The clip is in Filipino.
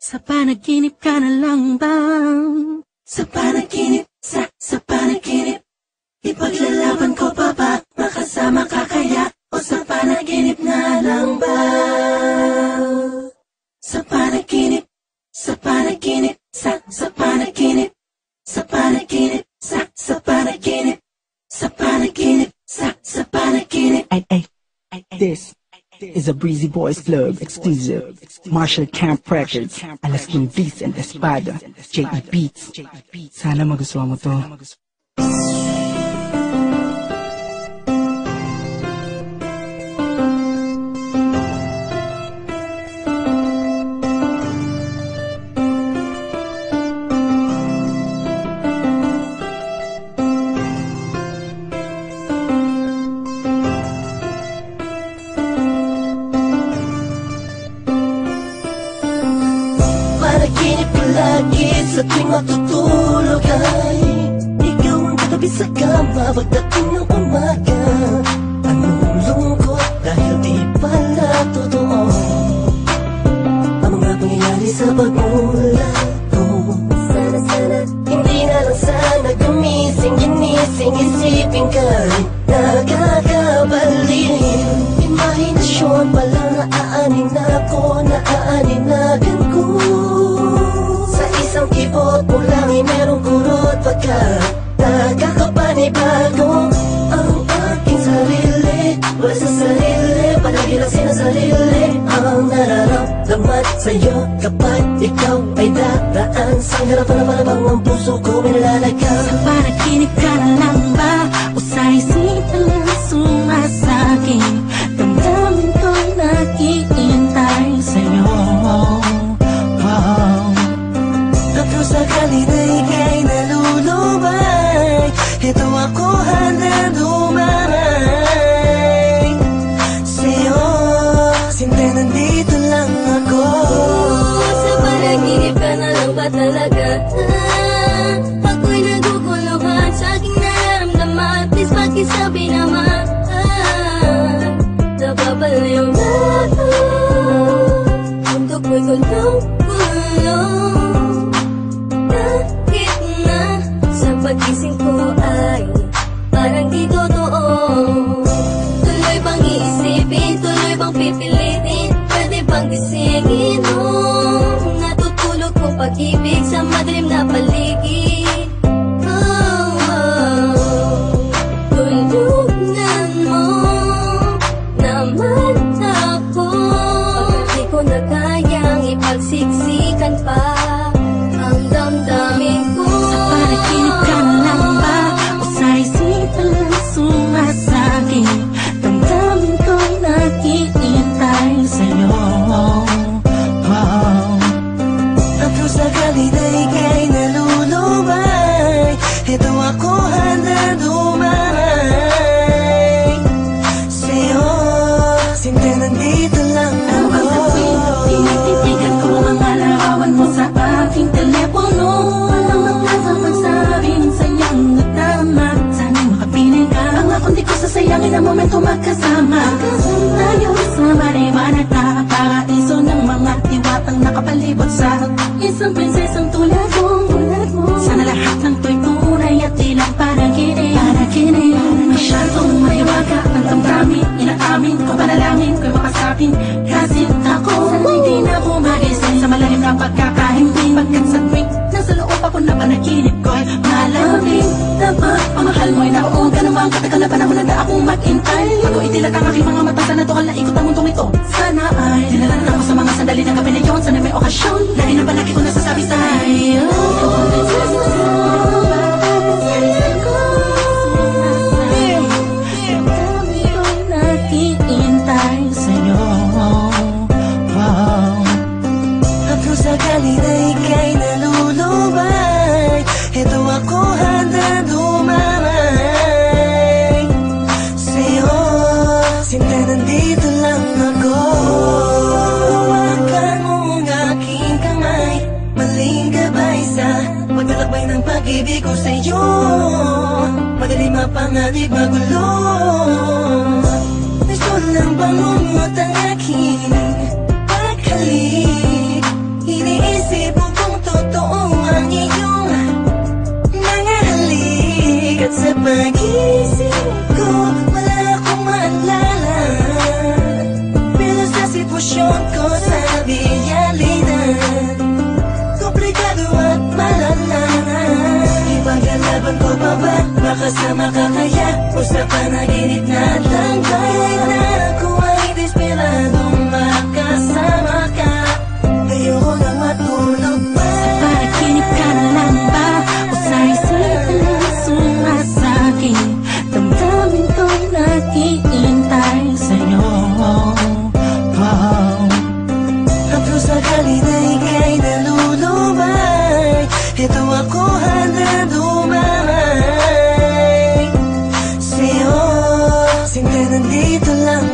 Sa panaginip ka na lang ba? Sa panaginip, sa panaginip, ipaglalaban ko pa ba? Makasama ka kaya? O sa panaginip na lang ba? Sa panaginip, sa panaginip, sa panaginip, sa panaginip, sa panaginip, sa panaginip, sa panaginip. This is a Breezy Boys Club exclusive. Marshall Camp Records, Alaskan Beats and Espada, J.E. Beats. Sana magustuhan mo to. Panaginip ko lagi sa tuwing matutulog ay ikaw ang katabi sa kama pagdating ng umaga. Anong lungkot dahil di pala totoo ang mga pangyayari sa pagmulat ko. Sana hindi na lang sana gumising, ginising, isipin ka rin nakakabaliw. Imahinasyon palang naaanin ako, naaaninagan ko. Sa isang kibot mo lang ay merong kurot pagkat nakakapanibago ang aking sarili. Wala sa sarili, palagi lang sinasarili ang nararamdaman sa'yo kapag ikaw ay dadaan sa harapan na parang ang puso ko may nalalagaw. Sa panaginip ka na lang ba? O sa isipan lang sumasaging damdamin ko naghihintay sa'yo. Kung sakali na ika'y nalulubay, ito ako handa dumay sa'yo. Siyempre nandito lang ako. Sa panaginip ka na lang ba talaga? Ako'y naguguluhan sa aking nararamdaman. Please pakisabi naman, napapalayo na ako. Mundo ko'y gulong-gulong. Kahit na sa pagising ko ay parang di totoo. Tuloy bang iisipin, tuloy bang pipilitin, pwede bang gisingin nung natutulog kong pag-ibig sa madilim na paligid. Tulungan mo naman ako. Pagkat di ko na kayang ipagsiksikan pa ang damdamin ko. Sa panaginip ka na lang ba? O sa isipan lang sumasaging damdamin ko'y naghihintay sa'yo. At kung sakali na ika'y nalulubay, ito ako handa dumay sa'yo. Siyempre nandito lang ako. Tinititigan ko mga larawan mo sa aking telepono. Walang makasang pagsabi ng sayang na tama. Sana'y makapiling ka. Ang akong di ko sasayangin ang momento magkasama. Tayo sa maliwanag na paraiso ng mga diwatang nakapalibot sa isang prinsesang tulad mo. Sana lahat ng to'y tunay at di lang panaginip. Masyadong mahiwaga ang damdamin. Inaamin ko panalangin ko'y makasapin. Kasi ako sana'y di na bumagising sa malalim na pagkakahimbing. Pagkat sa tuwing nasa loob ako na panaginip ko'y malamig. Dapat pamahal mo'y naroon ka naman. Katagal na panahon na akong mag-intay. Bago itilat ang aking mga mata sa natural na ikot ang mundong ito. Sana ay dinalan ako sa mga sandali ng gabi na yun. Sana may okasyon na inapalagi ko nasasabi sa'yo. Sakali na ika'y nalulubay, ito ako handa dumamay sa'yo. Siyempre nandito lang ako. Hawakan mo ang aking kamay, maling gabay sa paglalakbay ng pag-ibig ko sa'yo. Magaling mapanganib magulo, gusto lang bangungot ang aking pagkalit. makasama ka kaya o sa panaginip na lang kahit na ako ay desperadong makasama ka. Ayoko na matulog pa. Sa panaginip ka na lang ba? O sa isipan na sumasakit? Damdamin ko'y naghihintay sa'yo. Haplo sakali na ika'y nalulubay, ito ako handa dumay sa'yo. Sinta nandito lang